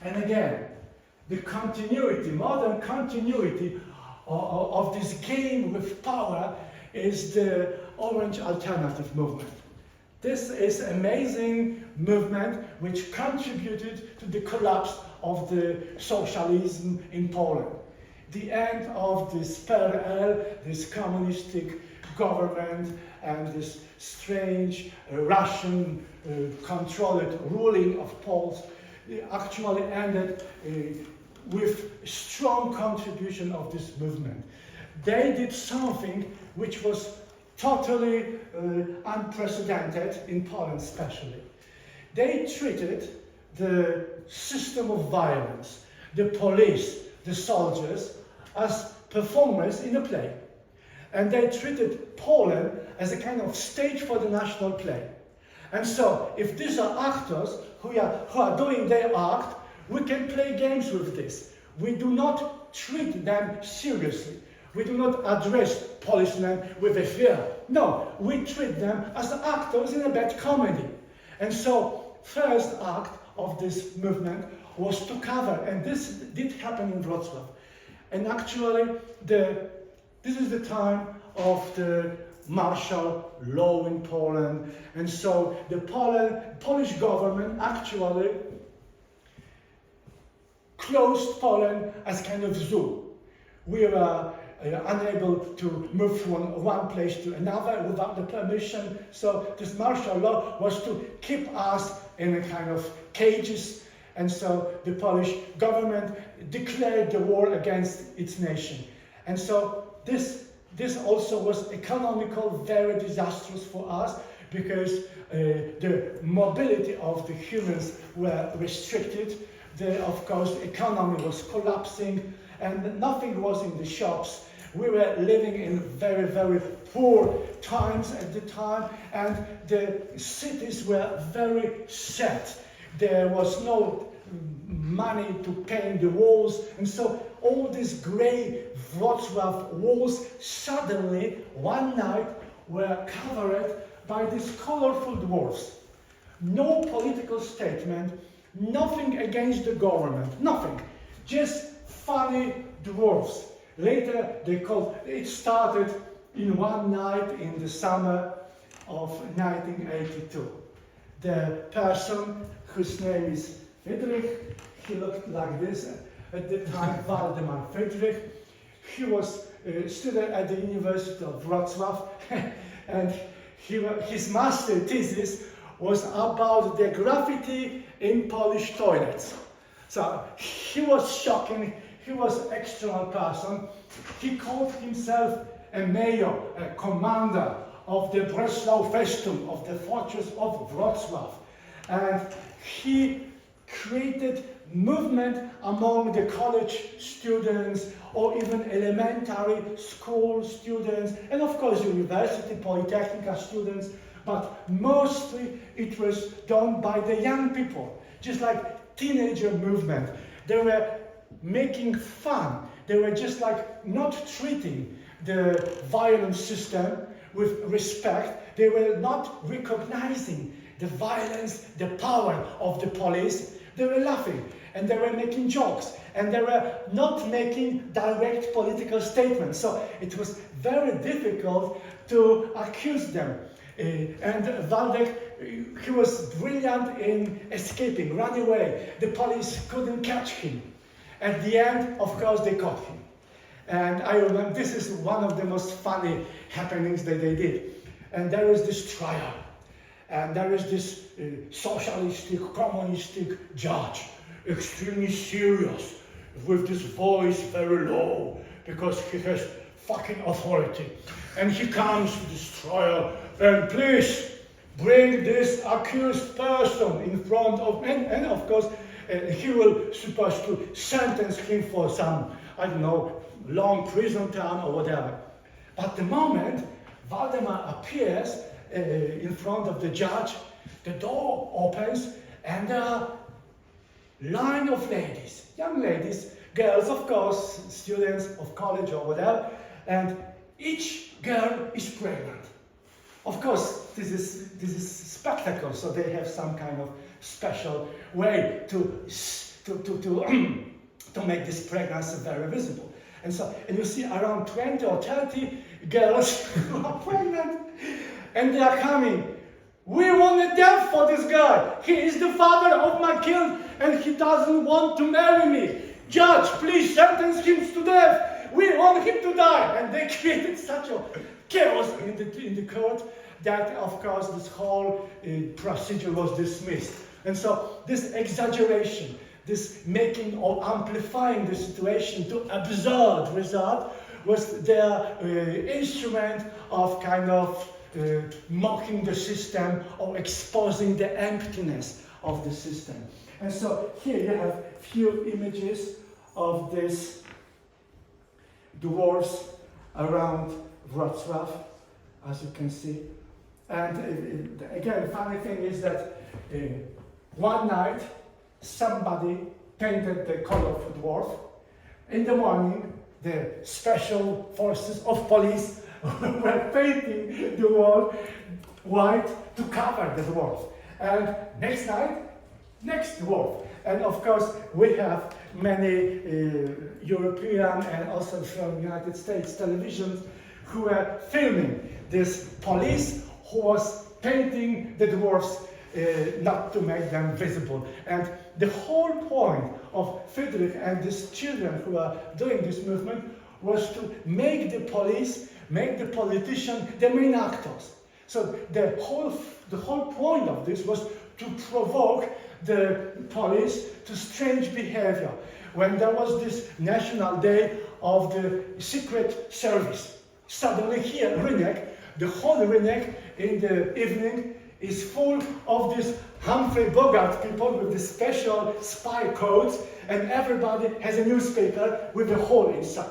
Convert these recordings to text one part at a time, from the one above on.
And again, the continuity, modern continuity of this game with power is the Orange Alternative movement. This is an amazing movement which contributed to the collapse of the socialism in Poland. The end of this PRL, this communistic government, and this strange Russian-controlled ruling of Poles actually ended with strong contribution of this movement. They did something which was totally unprecedented in Poland especially. They treated the system of violence, the police, the soldiers, as performers in a play. And they treated Poland as a kind of stage for the national play. And so, if these are actors who are doing their act, we can play games with this. We do not treat them seriously. We do not address policemen with a fear. No, we treat them as actors in a bad comedy. And so, first act of this movement was to cover, and this did happen in Wrocław. And actually, this is the time of the martial law in Poland, and so the Polish government actually closed Poland as kind of zoo. We were unable to move from one place to another without the permission, so this martial law was to keep us in a kind of cages, and so the Polish government declared the war against its nation. And so this also was economical, very disastrous for us, because the mobility of the humans were restricted. Of course, the economy was collapsing, and nothing was in the shops. We were living in very, very poor times at the time, and the cities were very sad. There was no money to paint the walls, and so all these grey Wrocław walls suddenly one night were covered by these colorful dwarfs. No political statement, nothing against the government, nothing, just funny dwarfs. Later it started in one night in the summer of 1982. The person whose name is Friedrich, he looked like this at the time, Waldemar Friedrich. He was a student at the University of Wrocław, and his master thesis was about the graffiti in Polish toilets. So he was shocking, he was an external person. He called himself a mayor, a commander of the Breslau Festung, of the fortress of Wrocław. And he created movement among the college students, or even elementary school students, and of course university, polytechnical students, but mostly it was done by the young people, just like teenager movement. They were making fun. They were just like not treating the violent system with respect. They were not recognizing the violence, the power of the police. They were laughing, and they were making jokes, and they were not making direct political statements. So it was very difficult to accuse them. And Waldek, he was brilliant in escaping, running away. The police couldn't catch him. At the end, of course, they caught him. And I remember, this is one of the most funny happenings that they did. And there is this trial. And there is this socialistic, communistic judge, extremely serious, with this voice very low, because he has fucking authority. And he comes to this trial, and please bring this accused person in front of me. And of course, he will supposed to sentence him for some, I don't know, long prison term or whatever. But the moment Waldemar appears in front of the judge, the door opens, and there are line of ladies, young ladies, girls, of course, students of college or whatever, and each girl is pregnant. Of course, this is spectacle, so they have some kind of special way to to make this pregnancy very visible. And so, and you see around 20 or 30 girls who are pregnant, and they are coming. We want a death for this guy. He is the father of my kid, and he doesn't want to marry me. Judge, please sentence him to death. We want him to die. And they created such a chaos in the court that, of course, this whole procedure was dismissed. And so this exaggeration, this making or amplifying the situation to absurd result was their instrument of kind of mocking the system or exposing the emptiness of the system. And so here you have few images of these dwarfs around Wrocław, as you can see. And again, the funny thing is that one night somebody painted the colorful dwarf. In the morning, the special forces of police were painting the wall white to cover the dwarf. And next night, next dwarf. And of course, we have many European and also from United States televisions who were filming this police who was painting the dwarfs not to make them visible. And the whole point of Friedrich and these children who are doing this movement was to make the police, make the politician the main actors. So the whole point of this was to provoke the police to strange behavior. When there was this National Day of the Secret Service, suddenly here, Rynek, the whole Rynek in the evening is full of these Humphrey Bogart people with the special spy codes, and everybody has a newspaper with a hole inside.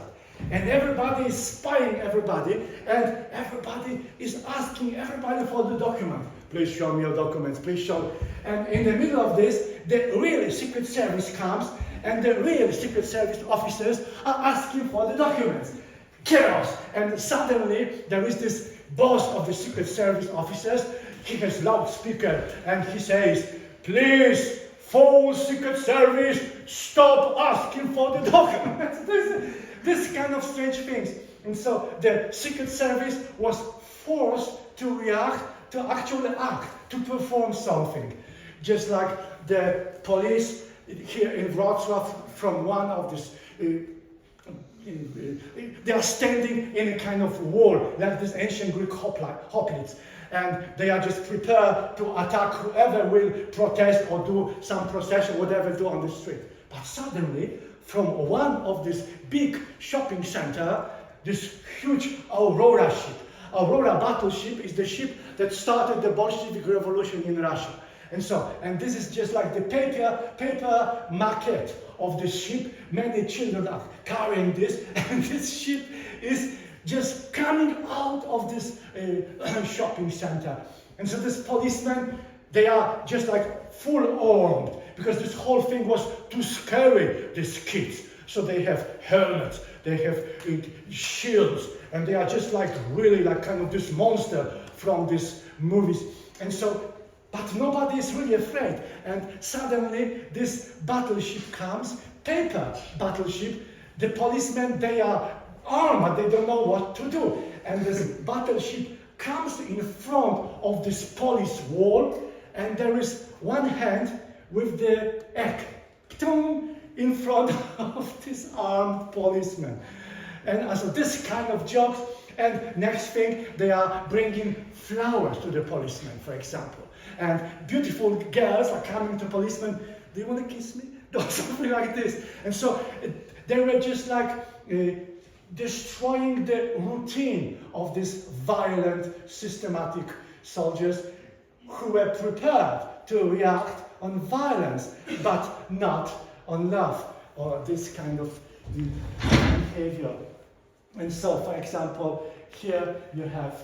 And everybody is spying everybody, and everybody is asking everybody for the document. Please show me your documents, please show. And in the middle of this, the real Secret Service comes, and the real Secret Service officers are asking for the documents. Chaos! And suddenly, there is this boss of the Secret Service officers. He has loudspeaker, and he says, please, full Secret Service, stop asking for the documents. This kind of strange things. And so the Secret Service was forced to react, to actually act, to perform something. Just like the police here in Wrocław from one of these, they are standing in a kind of wall, like this ancient Greek hoplites. And they are just prepared to attack whoever will protest or do some procession, whatever do on the street. But suddenly, from one of this big shopping center, this huge Aurora ship. Aurora battleship is the ship that started the Bolshevik revolution in Russia. And so, and this is just like the paper maquette of the ship. Many children are carrying this, and this ship is just coming out of this shopping center. And so this policemen, they are just like full armed, because this whole thing was too scary, these kids. So they have helmets, they have shields, and they are just like really like kind of this monster from these movies. And so, but nobody is really afraid. And suddenly this battleship comes, paper battleship. The policemen, they are armed, but they don't know what to do. And this battleship comes in front of this police wall, and there is one hand with the egg in front of this armed policeman. And so this kind of jokes. And next thing, they are bringing flowers to the policeman, for example. And beautiful girls are coming to policemen. Do you want to kiss me? Or something like this. And so they were just like destroying the routine of these violent, systematic soldiers who were prepared to react on violence, but not on love or this kind of behavior. And so, for example, here you have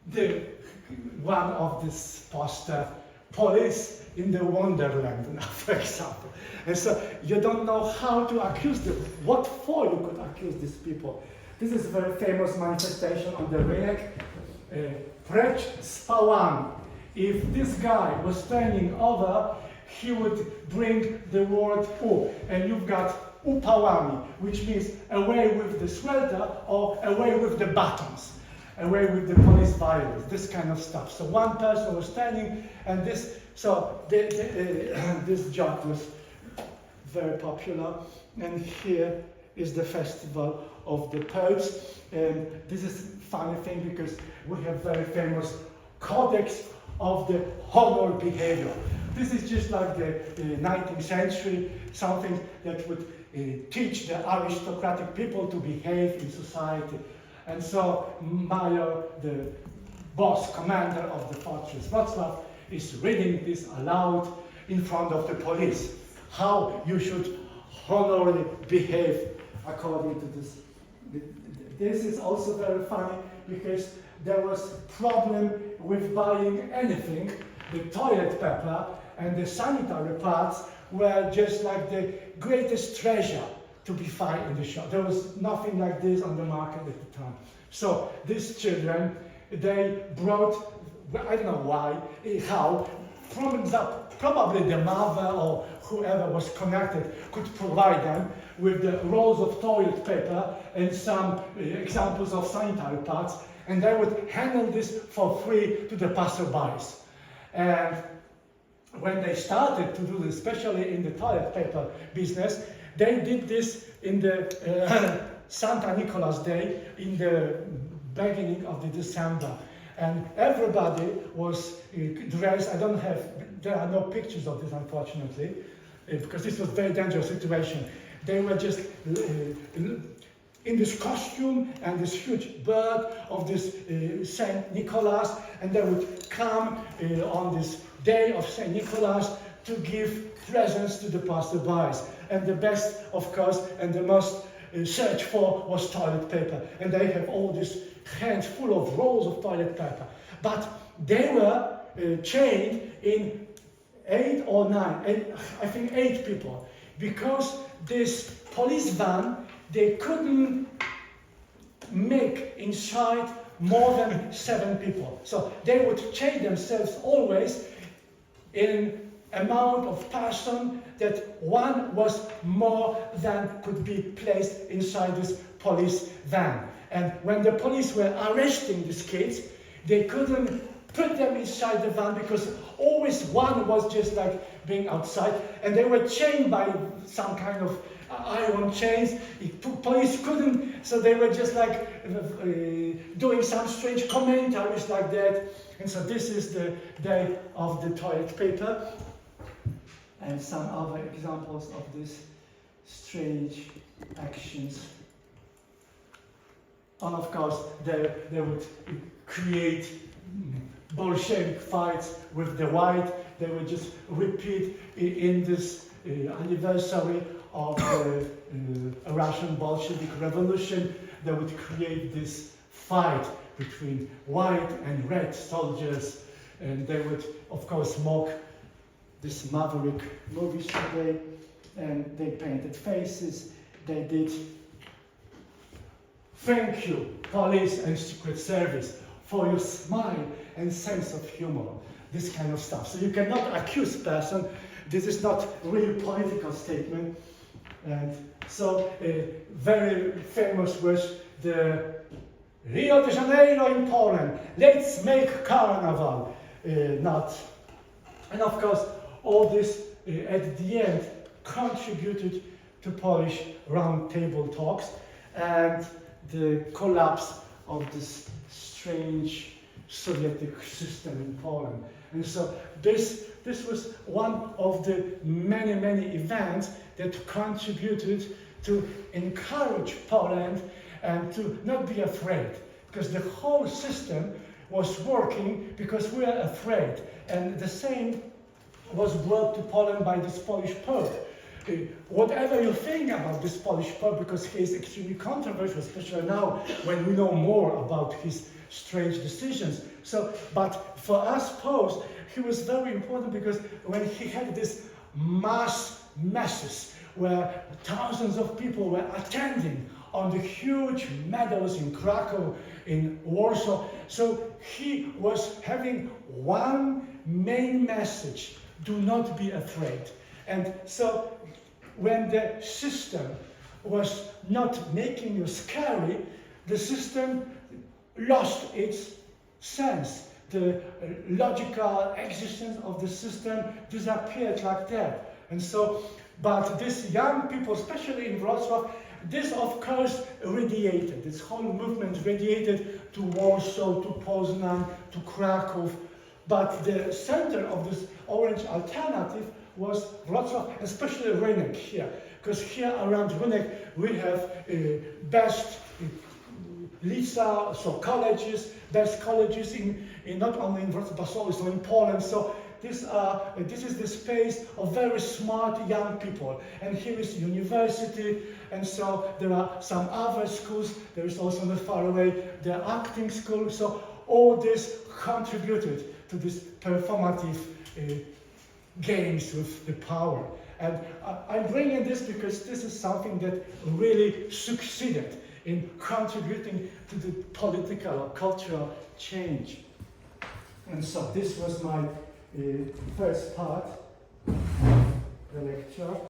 the one of this poster, police in the Wonderland, for example. And so you don't know how to accuse them. What for you could accuse these people? This is a very famous manifestation on the Rynek. Precz z pałami. If this guy was turning over he would bring the word U, and you've got upałami, which means away with the swelter or away with the buttons, away with the police violence, this kind of stuff. So one person was standing, and this, so this joke was very popular. And here is the festival of the poets. And this is a funny thing because we have very famous codex of the honor behavior. This is just like the 19th century, something that would teach the aristocratic people to behave in society. And so Major, the boss commander of the fortress Mirosław, is reading this aloud in front of the police, how you should honorably behave according to this. This is also very funny because there was problem with buying anything. The toilet paper and the sanitary pads were just like the greatest treasure to be found in the shop. There was nothing like this on the market at the time. So these children, they brought, I don't know why, how, probably the mother or whoever was connected could provide them with the rolls of toilet paper and some examples of sanitary pads, and they would handle this for free to the passerbys. And when they started to do this, especially in the toilet paper business, they did this in the Santa Nicholas Day, in the beginning of the December. And everybody was dressed. There are no pictures of this, unfortunately, because this was a very dangerous situation. They were just in this costume and this huge bird of this Saint Nicholas, and they would come on this day of Saint Nicholas to give presents to the passerbys. And the best, of course, and the most searched for was toilet paper. And they have all these hands full of rolls of toilet paper. But they were chained in 8 or 9, I think 8 people, because this police van, they couldn't make inside more than 7 people. So they would chain themselves always in amount of person that one was more than could be placed inside this police van. And when the police were arresting these kids, they couldn't put them inside the van because always one was just like being outside, and they were chained by some kind of iron chains. Police couldn't, so they were just like doing some strange commentaries like that. And so this is the day of the toilet paper, and some other examples of these strange actions. And of course, they would create Bolshevik fights with the white. They would just repeat in this anniversary of the Russian Bolshevik Revolution. They would create this fight between white and red soldiers, and they would, of course, mock this maverick movies today, and they painted faces. They did thank you, police and secret service, for your smile and sense of humor, this kind of stuff. So you cannot accuse person. This is not really political statement. And so very famous was the Rio de Janeiro in Poland. Let's make carnival. And of course, all this at the end contributed to Polish round table talks and the collapse of this strange Soviet system in Poland. And so this was one of the many, many events that contributed to encourage Poland and to not be afraid, because the whole system was working because we are afraid. And the same was brought to Poland by this Polish Pope. Whatever you think about this Polish Pope, because he is extremely controversial, especially now when we know more about his strange decisions. So, but for us Popes, he was very important because when he had this mass masses where thousands of people were attending on the huge meadows in Krakow, in Warsaw, so he was having one main message, do not be afraid. And so when the system was not making you scary, the system lost its sense. The logical existence of the system disappeared like that. And so, but these young people, especially in Wrocław, this of course radiated, this whole movement radiated to Warsaw, to Poznan, to Krakow. But the center of this orange alternative was Wrocław, especially Rynek here. Because here around Rynek we have best Lisa, so colleges, best colleges in not only in Wrocław but also in Poland. So this is the space of very smart young people. And here is university, and so there are some other schools. There is also not far away the acting school. So all this contributed to this performative games with the power. And I'm bringing this because this is something that really succeeded in contributing to the political or cultural change. And so this was my first part of the lecture.